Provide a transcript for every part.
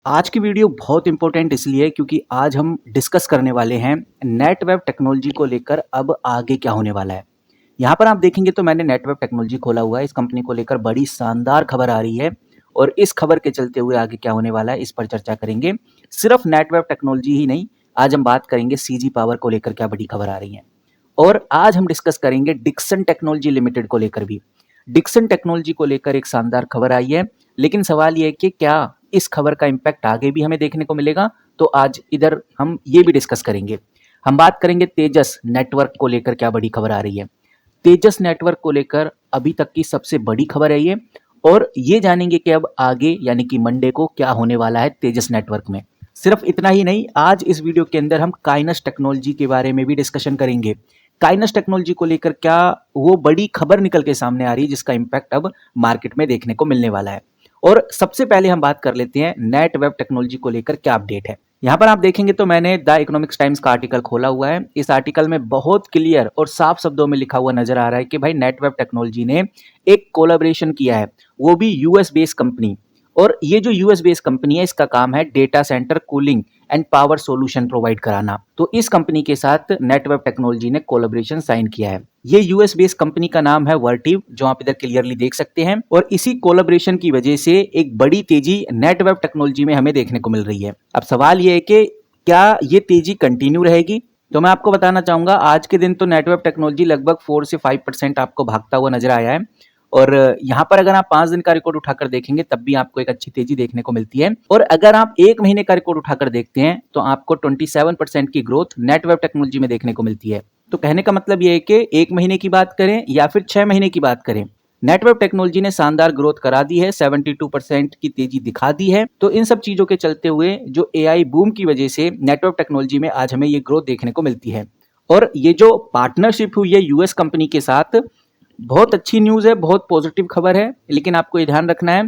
आज की वीडियो बहुत इंपॉर्टेंट इसलिए क्योंकि आज हम डिस्कस करने वाले हैं नेट वेब टेक्नोलॉजी को लेकर अब आगे क्या होने वाला है। यहाँ पर आप देखेंगे तो मैंने नेट वेब टेक्नोलॉजी खोला हुआ है। इस कंपनी को लेकर बड़ी शानदार खबर आ रही है और इस खबर के चलते हुए आगे क्या होने वाला है इस पर चर्चा करेंगे। सिर्फ नेट वेब टेक्नोलॉजी ही नहीं, आज हम बात करेंगे सीजी पावर को लेकर क्या बड़ी खबर आ रही है। और आज हम डिस्कस करेंगे डिक्सन टेक्नोलॉजी लिमिटेड को लेकर भी। डिक्सन टेक्नोलॉजी को लेकर एक शानदार खबर आई है, लेकिन सवाल ये है कि क्या इस खबर का इम्पैक्ट आगे भी हमें देखने को मिलेगा। तो आज इधर हम ये भी डिस्कस करेंगे। हम बात करेंगे तेजस नेटवर्क को लेकर क्या बड़ी खबर आ रही है। तेजस नेटवर्क को लेकर अभी तक की सबसे बड़ी खबर है ये, और ये जानेंगे कि अब आगे यानी कि मंडे को क्या होने वाला है तेजस नेटवर्क में। सिर्फ इतना ही नहीं, आज इस वीडियो के अंदर हम काइनस टेक्नोलॉजी के बारे में भी डिस्कशन करेंगे। काइनस टेक्नोलॉजी को लेकर क्या वो बड़ी खबर निकल के सामने आ रही है जिसका इम्पैक्ट अब मार्केट में देखने को मिलने वाला है। और सबसे पहले हम बात कर लेते हैं नेट वेब टेक्नोलॉजी को लेकर क्या अपडेट है। यहाँ पर आप देखेंगे तो मैंने द इकोनॉमिक्स टाइम्स का आर्टिकल खोला हुआ है। इस आर्टिकल में बहुत क्लियर और साफ शब्दों में लिखा हुआ नजर आ रहा है कि भाई नेट वेब टेक्नोलॉजी ने एक कोलैबोरेशन किया है, वो भी यूएस बेस्ड कंपनी। और ये जो यूएस बेस्ड कंपनी है इसका काम है data centre cooling and power solution provide कराना। तो इस कंपनी के साथ नेट वेब टेक्नोलॉजी ने कोलैबोरेशन साइन किया है। ये यूएस बेस्ड कंपनी का नाम है वर्टिव, जो आप इधर क्लियरली देख सकते हैं। और इसी कोलैबोरेशन की वजह से एक बड़ी तेजी नेट वेब टेक्नोलॉजी में हमें देखने को मिल रही है। अब सवाल ये है कि क्या ये तेजी कंटिन्यू रहेगी। तो मैं आपको बताना चाहूंगा, आज के दिन तो नेट वेब टेक्नोलॉजी लगभग 4 से 5% आपको भागता हुआ नजर आया है। और यहाँ पर अगर आप 5 दिन का रिकॉर्ड उठाकर देखेंगे तब भी आपको एक अच्छी तेजी देखने को मिलती है। और अगर आप 1 महीने का रिकॉर्ड उठाकर देखते हैं तो आपको 27% की ग्रोथ नेट वेब टेक्नोलॉजी में देखने को मिलती है। तो कहने का मतलब ये है कि 1 महीने की बात करें या फिर 6 महीने की बात करें, नेट वेब टेक्नोलॉजी ने शानदार ग्रोथ करा दी है, 72% की तेजी दिखा दी है। तो इन सब चीजों के चलते हुए जो एआई बूम की वजह से नेट वेब टेक्नोलॉजी में आज हमें ये ग्रोथ देखने को मिलती है। और ये जो पार्टनरशिप हुई है यूएस कंपनी के साथ, बहुत अच्छी न्यूज़ है, बहुत पॉजिटिव खबर है। लेकिन आपको ये ध्यान रखना है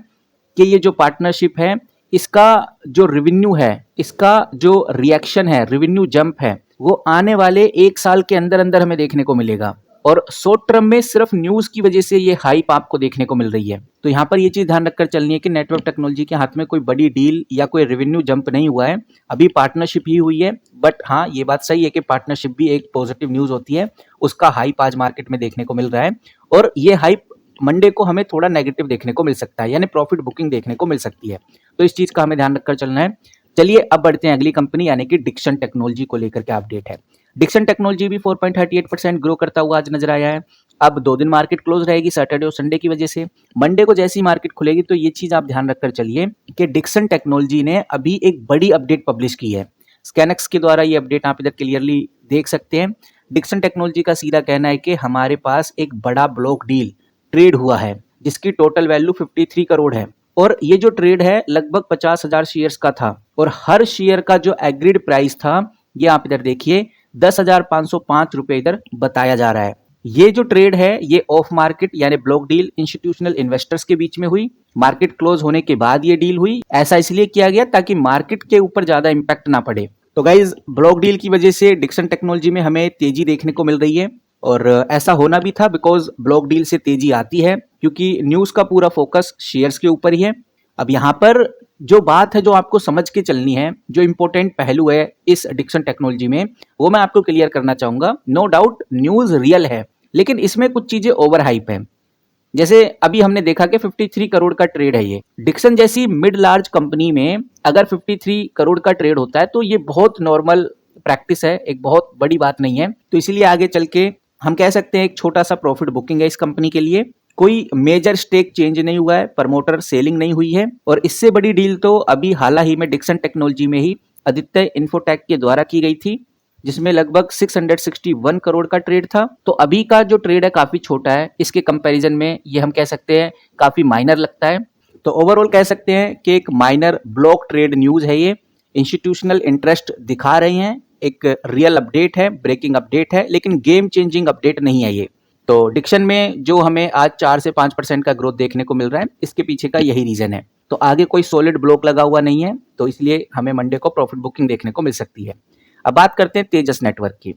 कि ये जो पार्टनरशिप है इसका जो रेवेन्यू है, इसका जो रिएक्शन है, रेवेन्यू जंप है, वो आने वाले 1 साल के अंदर अंदर हमें देखने को मिलेगा। और शॉर्ट टर्म में सिर्फ न्यूज़ की वजह से ये हाइप आपको देखने को मिल रही है। तो यहाँ पर ये चीज़ ध्यान रखकर चलनी है कि नेटवर्क टेक्नोलॉजी के हाथ में कोई बड़ी डील या कोई रेवेन्यू जंप नहीं हुआ है, अभी पार्टनरशिप ही हुई है। बट हाँ, ये बात सही है कि पार्टनरशिप भी एक पॉजिटिव न्यूज़ होती है, उसका हाइप आज मार्केट में देखने को मिल रहा है। और ये हाइप मंडे को हमें थोड़ा नेगेटिव देखने को मिल सकता है, यानी प्रॉफिट बुकिंग देखने को मिल सकती है। तो इस चीज का हमें ध्यान रखकर चलना है। चलिए अब बढ़ते हैं अगली कंपनी यानी कि डिक्सन टेक्नोलॉजी को लेकर क्या अपडेट है। डिक्सन टेक्नोलॉजी भी 4.38% ग्रो करता हुआ आज नजर आया है। अब 2 दिन मार्केट क्लोज रहेगी सैटरडे और संडे की वजह से। मंडे को जैसी मार्केट खुलेगी तो ये चीज आप ध्यान रखकर चलिए कि डिक्सन टेक्नोलॉजी ने अभी एक बड़ी अपडेट पब्लिश की है। स्कैनक्स के द्वारा ये अपडेट आप इधर क्लियरली देख सकते हैं। डिक्सन टेक्नोलॉजी का सीधा कहना है कि हमारे पास एक बड़ा ब्लॉक डील ट्रेड हुआ है जिसकी टोटल वैल्यू 53 करोड़ है। और ये जो ट्रेड है लगभग 50,000 शेयर्स का था, और हर शेयर का जो एग्रीड प्राइस था ये आप इधर देखिए 10,505 रुपए इधर बताया जा रहा है। ये जो ट्रेड है ये ऑफ मार्केट यानी ब्लॉक डील इंस्टीट्यूशनल इन्वेस्टर्स के बीच में हुई। मार्केट क्लोज होने के बाद ये डील हुई। ऐसा इसलिए किया गया ताकि मार्केट के ऊपर ज्यादा इंपैक्ट ना पड़े। तो गाइज, ब्लॉक डील की वजह से डिक्सन टेक्नोलॉजी में हमें तेजी देखने को मिल रही है, और ऐसा होना भी था बिकॉज ब्लॉक डील से तेजी आती है क्योंकि न्यूज का पूरा फोकस शेयर्स के ऊपर ही है। अब यहाँ पर जो बात है जो आपको समझ के चलनी है, जो इंपॉर्टेंट पहलू है इस डिक्सन टेक्नोलॉजी में, वो मैं आपको क्लियर करना चाहूंगा। नो डाउट न्यूज रियल है, लेकिन इसमें कुछ चीजें ओवर हाइप है। जैसे अभी हमने देखा कि 53 करोड़ का ट्रेड है। ये डिक्सन जैसी मिड लार्ज कंपनी में अगर 53 करोड़ का ट्रेड होता है तो ये बहुत नॉर्मल प्रैक्टिस है, एक बहुत बड़ी बात नहीं है। तो इसीलिए आगे चल के हम कह सकते हैं एक छोटा सा प्रॉफिट बुकिंग है इस कंपनी के लिए। कोई मेजर स्टेक चेंज नहीं हुआ है, प्रमोटर सेलिंग नहीं हुई है। और इससे बड़ी डील तो अभी हाल ही में डिक्सन टेक्नोलॉजी में ही आदित्य इन्फोटेक के द्वारा की गई थी, जिसमें लगभग 661 करोड़ का ट्रेड था। तो अभी का जो ट्रेड है काफी छोटा है, इसके कंपैरिजन में ये हम कह सकते हैं काफी माइनर लगता है। तो ओवरऑल कह सकते हैं कि एक माइनर ब्लॉक ट्रेड न्यूज है ये। इंस्टीट्यूशनल इंटरेस्ट दिखा रहे हैं, एक रियल अपडेट है, ब्रेकिंग अपडेट है, लेकिन गेम चेंजिंग अपडेट नहीं है ये। तो डिक्सन में जो हमें आज 4 से 5% का ग्रोथ देखने को मिल रहा है, इसके पीछे का यही रीजन है। तो आगे कोई सॉलिड ब्लॉक लगा हुआ नहीं है, तो इसलिए हमें मंडे को प्रॉफिट बुकिंग देखने को मिल सकती है। अब बात करते हैं तेजस नेटवर्क की।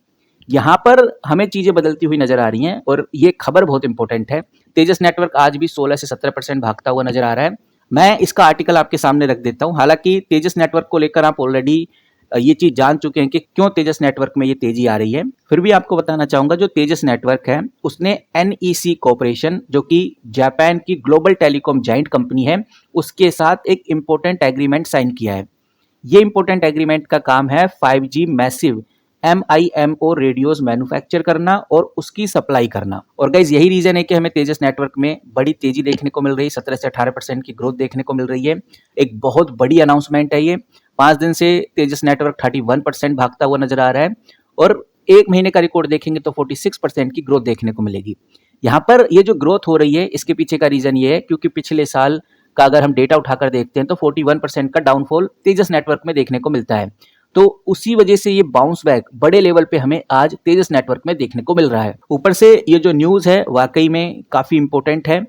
यहाँ पर हमें चीजें बदलती हुई नजर आ रही हैं और ये खबर बहुत इंपॉर्टेंट है। तेजस नेटवर्क आज भी 16 से 17% भागता हुआ नजर आ रहा है। मैं इसका आर्टिकल आपके सामने रख देता हूं। हालांकि तेजस नेटवर्क को लेकर आप ऑलरेडी ये चीज जान चुके हैं कि क्यों तेजस नेटवर्क में ये तेजी आ रही है। फिर भी आपको बताना चाहूंगा, जो तेजस नेटवर्क है उसने एनईसी कॉर्पोरेशन, जो कि जापान की ग्लोबल टेलीकॉम जाइंट कंपनी है, उसके साथ एक इंपॉर्टेंट एग्रीमेंट साइन किया है। ये इंपॉर्टेंट एग्रीमेंट का काम है 5G massive MIMO radios manufacture करना और उसकी सप्लाई करना। और गाइज यही रीजन है कि हमें तेजस नेटवर्क में बड़ी तेजी देखने को मिल रही है, 17 से 18% की ग्रोथ देखने को मिल रही है। एक बहुत बड़ी अनाउंसमेंट है ये। 5 दिन से तेजस नेटवर्क 31% भागता हुआ नजर आ रहा है और एक महीने का रिकॉर्ड देखेंगे तो 46% की ग्रोथ देखने को मिलेगी। यहाँ पर ये जो ग्रोथ हो रही है इसके पीछे का रीजन ये है क्योंकि पिछले साल का अगर हम डेटा उठाकर देखते हैं तो 41% का डाउनफॉल तेजस नेटवर्क में देखने को मिलता है। तो उसी वजह से ये बाउंस बैक बड़े लेवल पे हमें आज तेजस नेटवर्क में देखने को मिल रहा है। ऊपर से ये जो न्यूज है वाकई में काफी इंपॉर्टेंट है,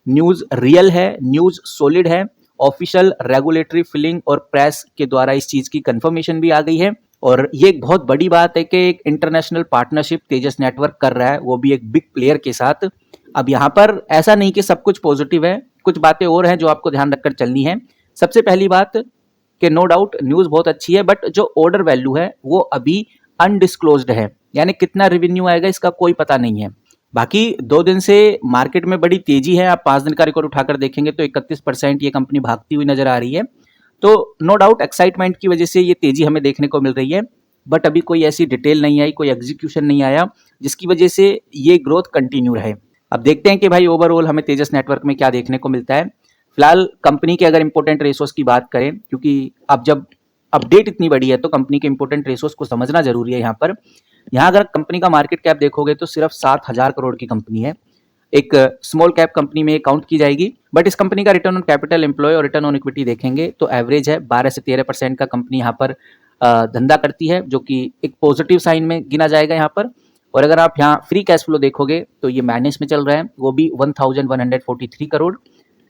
न्यूज रियल है, न्यूज सॉलिड है, ऑफिशियल रेगुलेटरी फिलिंग और प्रेस के द्वारा इस चीज की कंफर्मेशन भी आ गई है। और ये एक बहुत बड़ी बात है कि एक इंटरनेशनल पार्टनरशिप तेजस नेटवर्क कर रहा है, वो भी एक बिग प्लेयर के साथ। अब यहाँ पर ऐसा नहीं कि सब कुछ पॉजिटिव है, कुछ बातें और हैं जो आपको ध्यान रखकर चलनी है। सबसे पहली बात कि नो डाउट न्यूज बहुत अच्छी है, बट जो ऑर्डर वैल्यू है वो अभी अनडिस्क्लोज्ड है, यानी कितना रेवेन्यू आएगा इसका कोई पता नहीं है। बाकी 2 दिन से मार्केट में बड़ी तेजी है। आप 5 दिन का रिकॉर्ड उठाकर देखेंगे तो 31% ये कंपनी भागती हुई नजर आ रही है। तो नो डाउट एक्साइटमेंट की वजह से ये तेजी हमें देखने को मिल रही है, बट अभी कोई ऐसी डिटेल नहीं आई, कोई एग्जीक्यूशन नहीं आया जिसकी वजह से ये ग्रोथ कंटिन्यू रहे। अब देखते हैं कि भाई ओवरऑल हमें तेजस नेटवर्क में क्या देखने को मिलता है। फिलहाल कंपनी के अगर इंपॉर्टेंट रेशोस की बात करें, क्योंकि अब जब अपडेट इतनी बड़ी है तो कंपनी के इंपॉर्टेंट रेशोस को समझना जरूरी है। यहाँ अगर कंपनी का मार्केट कैप देखोगे तो सिर्फ 7,000 करोड़ की कंपनी है, एक स्मॉल कैप कंपनी में काउंट की जाएगी। बट इस कंपनी का रिटर्न ऑन कैपिटल एम्प्लॉय और रिटर्न ऑन इक्विटी देखेंगे तो एवरेज है 12 से 13% का कंपनी यहाँ पर धंधा करती है, जो कि एक पॉजिटिव साइन में गिना जाएगा यहाँ पर। और अगर आप यहाँ फ्री कैश फ्लो देखोगे तो ये माइनस में चल रहा है, वो भी 1143 करोड़।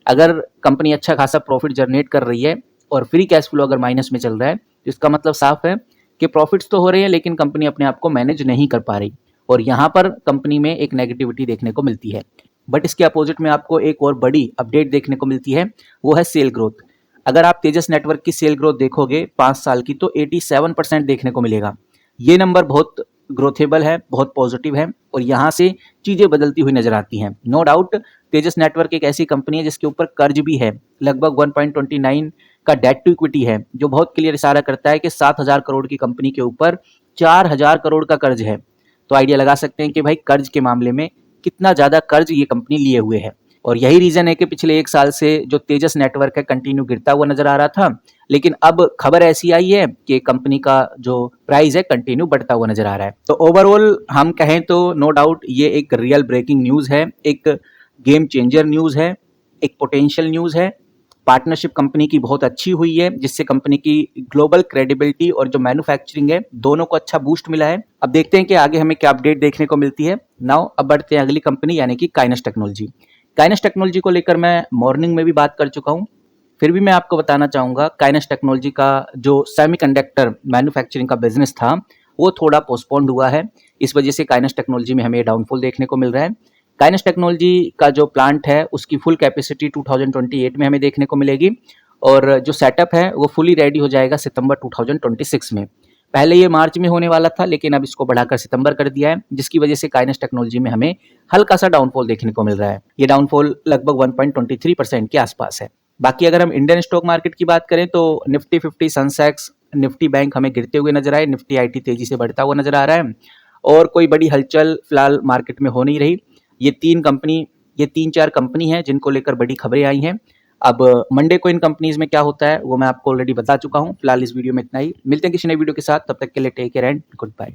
अगर कंपनी अच्छा खासा प्रॉफिट जनरेट कर रही है और फ्री कैश फ्लो अगर माइनस में चल रहा है तो इसका मतलब साफ है कि प्रॉफिट्स तो हो रहे हैं लेकिन कंपनी अपने आप को मैनेज नहीं कर पा रही, और यहाँ पर कंपनी में एक नेगेटिविटी देखने को मिलती है। बट इसके अपोजिट में आपको एक और बड़ी अपडेट देखने को मिलती है, वो है सेल ग्रोथ। अगर आप तेजस नेटवर्क की सेल ग्रोथ देखोगे 5 साल की तो 87% देखने को मिलेगा। ये नंबर बहुत ग्रोथेबल है, बहुत पॉजिटिव है और यहाँ से चीजें बदलती हुई नजर आती हैं। नो डाउट तेजस नेटवर्क एक ऐसी कंपनी है जिसके ऊपर कर्ज भी है, लगभग 1.29 का डेट टू इक्विटी है, जो बहुत क्लियर इशारा करता है कि 7,000 करोड़ की कंपनी के ऊपर 4,000 करोड़ का कर्ज है। तो आइडिया लगा सकते हैं कि भाई कर्ज के मामले में कितना ज्यादा कर्ज ये कंपनी लिए हुए है। और यही रीजन है कि पिछले 1 साल से जो तेजस नेटवर्क है कंटिन्यू गिरता हुआ नजर आ रहा था, लेकिन अब खबर ऐसी आई है कि कंपनी का जो प्राइस है कंटिन्यू बढ़ता हुआ नजर आ रहा है। तो ओवरऑल हम कहें तो नो डाउट ये एक रियल ब्रेकिंग न्यूज है, एक गेम चेंजर न्यूज है, एक पोटेंशियल न्यूज है। पार्टनरशिप कंपनी की बहुत अच्छी हुई है जिससे कंपनी की ग्लोबल क्रेडिबिलिटी और जो मैन्युफैक्चरिंग है दोनों को अच्छा बूस्ट मिला है। अब देखते हैं कि आगे हमें क्या अपडेट देखने को मिलती है। नाउ अब बढ़ते हैं अगली कंपनी यानी कि काइनस टेक्नोलॉजी। काइनस टेक्नोलॉजी को लेकर मैं मॉर्निंग में भी बात कर चुका हूं, फिर भी मैं आपको बताना चाहूंगा काइनस टेक्नोलॉजी का जो सेमीकंडक्टर मैन्युफैक्चरिंग का बिजनेस था वो थोड़ा पोस्टपोन्ड हुआ है। इस वजह से काइनस टेक्नोलॉजी में हमें डाउनफॉल देखने को मिल रहा है। काइनस टेक्नोलॉजी का जो प्लांट है उसकी फुल कैपेसिटी 2028 में हमें देखने को मिलेगी और जो सेटअप है वो फुली रेडी हो जाएगा सितंबर 2026 में। पहले ये मार्च में होने वाला था लेकिन अब इसको बढ़ाकर सितंबर कर दिया है, जिसकी वजह से काइनस टेक्नोलॉजी में हमें हल्का सा डाउनफॉल देखने को मिल रहा है। ये डाउनफॉल लगभग 1.23% के आसपास है। बाकी अगर हम इंडियन स्टॉक मार्केट की बात करें तो निफ्टी 50, सेंसेक्स, निफ्टी बैंक हमें गिरते हुए नजर आए, निफ्टी आईटी तेजी से बढ़ता हुआ नजर आ रहा है और कोई बड़ी हलचल फिलहाल मार्केट में हो नहीं रही। ये 3-4 कंपनी है जिनको लेकर बड़ी खबरें आई हैं। अब मंडे को इन कंपनीज में क्या होता है वो मैं आपको ऑलरेडी बता चुका हूं। फिलहाल इस वीडियो में इतना ही, मिलते हैं किसी नई वीडियो के साथ, तब तक के लिए take care and good bye.